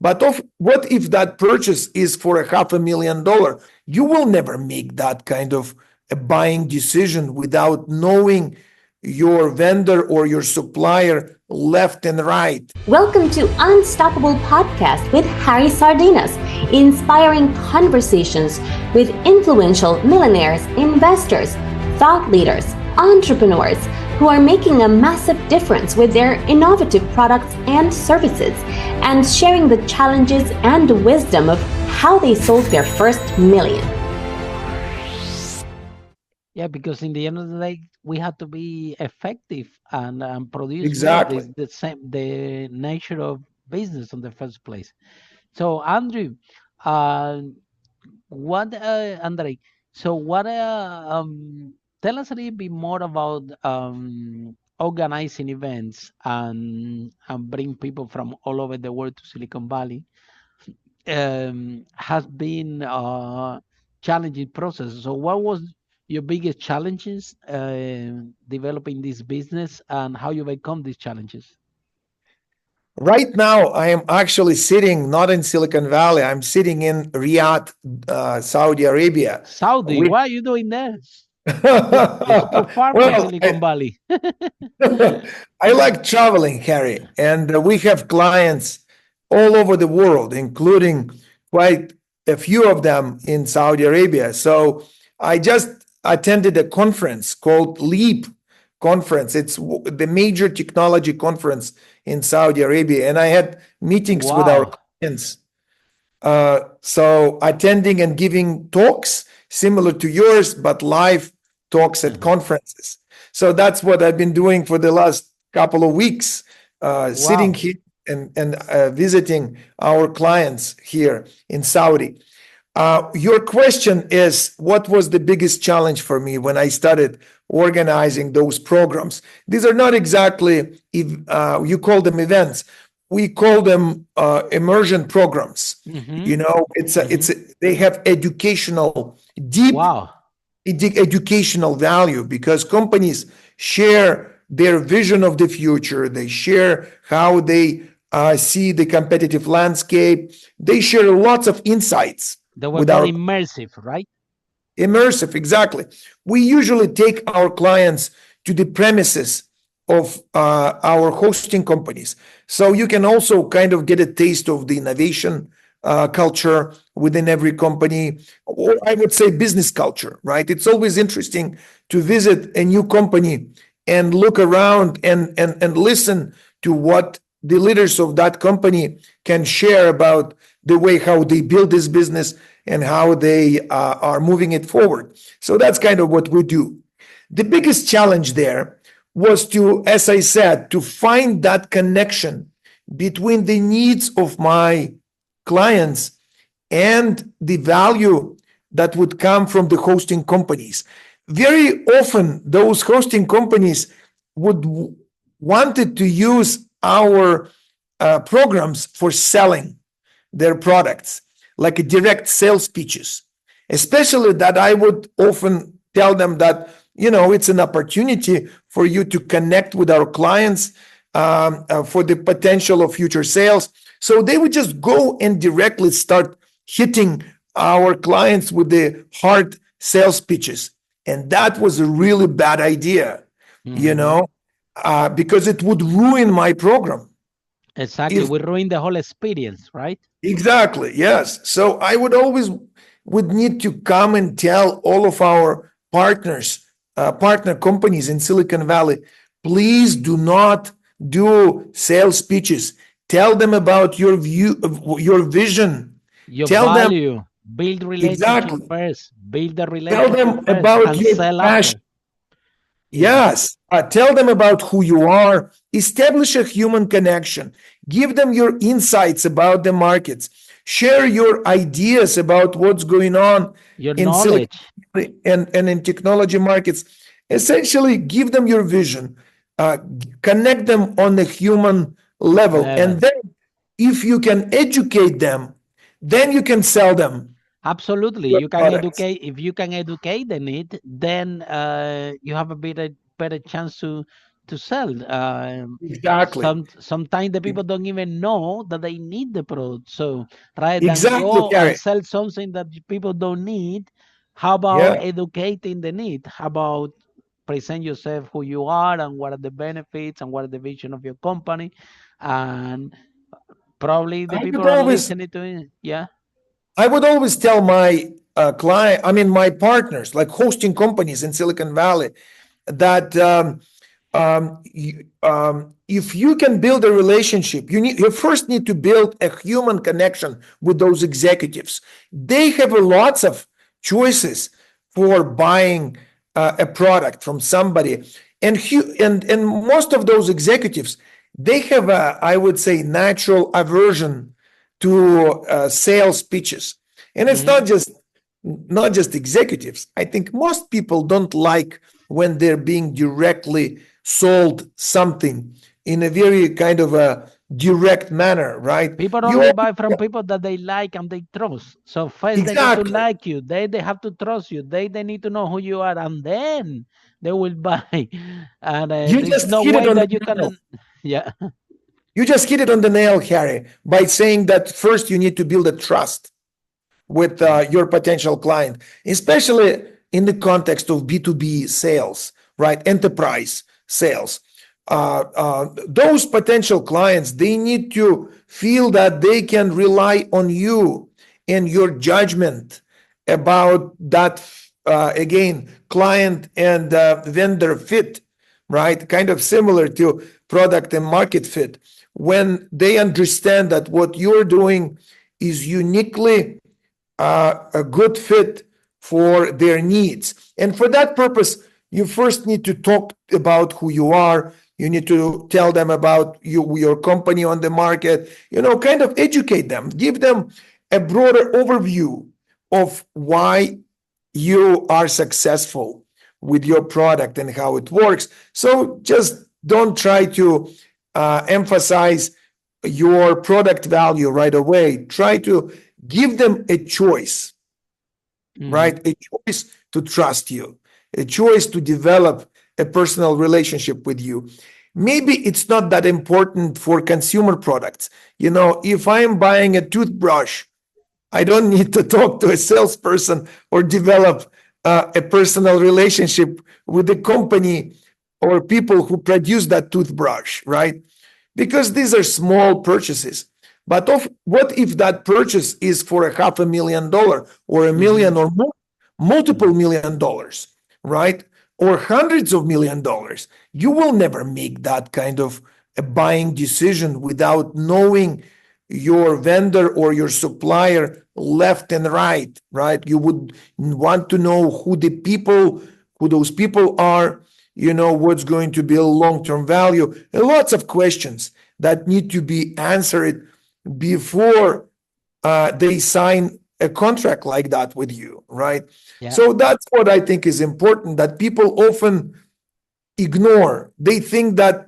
But what if that purchase is for $500,000? You will never make that kind of a buying decision without knowing your vendor or your supplier left and right. Welcome to Unstoppable Podcast with Harry Sardinas, inspiring conversations with influential millionaires, investors, thought leaders, entrepreneurs who are making a massive difference with their innovative products and services, and sharing the challenges and wisdom of how they sold their first million. Yeah, because in the end of the day, we have to be effective and produce Exactly. more. It's the nature of business in the first place. So, Andrew, Andre? Tell us a little bit more about organizing events and bring people from all over the world to Silicon Valley. Has been a challenging process. So what was your biggest challenges developing this business, and how you overcome these challenges? Right now, I am actually sitting not in Silicon Valley. I'm sitting in Riyadh, Saudi Arabia. Saudi, why are you doing that? It's too far from Silicon Valley. I like traveling, Harry, and we have clients all over the world, including quite a few of them in Saudi Arabia. So I just attended a conference called LEAP conference. It's the major technology conference in Saudi Arabia, and I had meetings with our clients. So attending and giving talks similar to yours, but live talks at conferences. So that's what I've been doing for the last couple of weeks, sitting here and visiting our clients here in Saudi. Your question is, what was the biggest challenge for me when I started organizing those programs? These are not exactly, you call them events. We call them immersion programs. You know, they have educational, deep educational value, because companies share their vision of the future. They share how they see the competitive landscape. They share lots of insights. They were very immersive, right? Immersive, exactly. We usually take our clients to the premises of our hosting companies. So you can also kind of get a taste of the innovation culture within every company, or I would say business culture, right? It's always interesting to visit a new company and look around and listen to what the leaders of that company can share about the way how they build this business and how they are moving it forward. So that's kind of what we do. The biggest challenge there was to, as I said, to find that connection between the needs of my clients and the value that would come from the hosting companies. Very often, those hosting companies would wanted to use our programs for selling their products, like a direct sales pitches, especially that I would often tell them that, you know, it's an opportunity for you to connect with our clients for the potential of future sales. So they would just go and directly start hitting our clients with the hard sales pitches. And that was a really bad idea, you know, because it would ruin my program. Exactly. We ruin the whole experience, right? Exactly. Yes. So I would need to come and tell all of our partners, partner companies in Silicon Valley, please do not do sales pitches. Tell them about your view, your vision. Your tell value. Them, build relationship first. Build the relationship. Tell them about your passion. Yes. Tell them about who you are. Establish a human connection. Give them your insights about the markets. Share your ideas about what's going on in knowledge and in technology markets. Essentially, give them your vision. Connect them on a human level. And then if you can educate them, then you can sell them. Absolutely. You can educate. If you can educate the need, then you have a better chance to to sell. Exactly. Sometimes the people don't even know that they need the product. So rather than Exactly, go Gary. and sell something that people don't need, how Yeah. about educating the need? How about present yourself who you are and what are the benefits and what are the vision of your company, and probably the I people would are always listening to it. Yeah. I would always tell my my partners, like hosting companies in Silicon Valley, that if you can build a relationship, you first need to build a human connection with those executives. They have lots of choices for buying a product from somebody, and most of those executives, they have I would say, natural aversion to sales pitches, and it's not just executives. I think most people don't like when they're being directly sold something in a very kind of a direct manner, right? People You only buy from people that they like and they trust. So first they need to exactly. like you. They have to trust you. They need to know who you are, and then they will buy. And You there's just no hit it way on the that you nail. can. Yeah. You just hit it on the nail, Harry, by saying that first you need to build a trust with your potential client, especially in the context of B2B sales, right? Enterprise sales. Those potential clients, they need to feel that they can rely on you and your judgment about that, again, client and vendor fit, right? Kind of similar to product and market fit. When they understand that what you're doing is uniquely a good fit for their needs. And for that purpose, you first need to talk about who you are. You need to tell them about your company on the market, kind of educate them, give them a broader overview of why you are successful with your product and how it works. So just don't try to emphasize your product value right away. Try to give them a choice, right? A choice to trust you, a choice to develop a personal relationship with you. Maybe it's not that important for consumer products. If I'm buying a toothbrush, I don't need to talk to a salesperson or develop a personal relationship with the company or people who produce that toothbrush, right? Because these are small purchases. But what if that purchase is for $500,000 or $1 million or more, multiple $1 million, right? Or hundreds of $1 million? You will never make that kind of a buying decision without knowing your vendor or your supplier left and right, right? You would want to know who those people are, what's going to be a long-term value, and lots of questions that need to be answered before they sign a contract like that with you, right? Yeah. So that's what I think is important, that people often ignore. They think that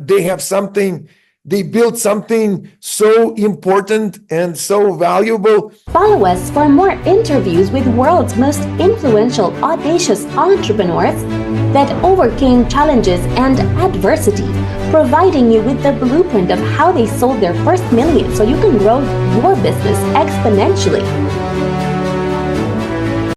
they built something so important and so valuable. Follow us for more interviews with world's most influential, audacious entrepreneurs that overcame challenges and adversity, providing you with the blueprint of how they sold their first million so you can grow your business exponentially.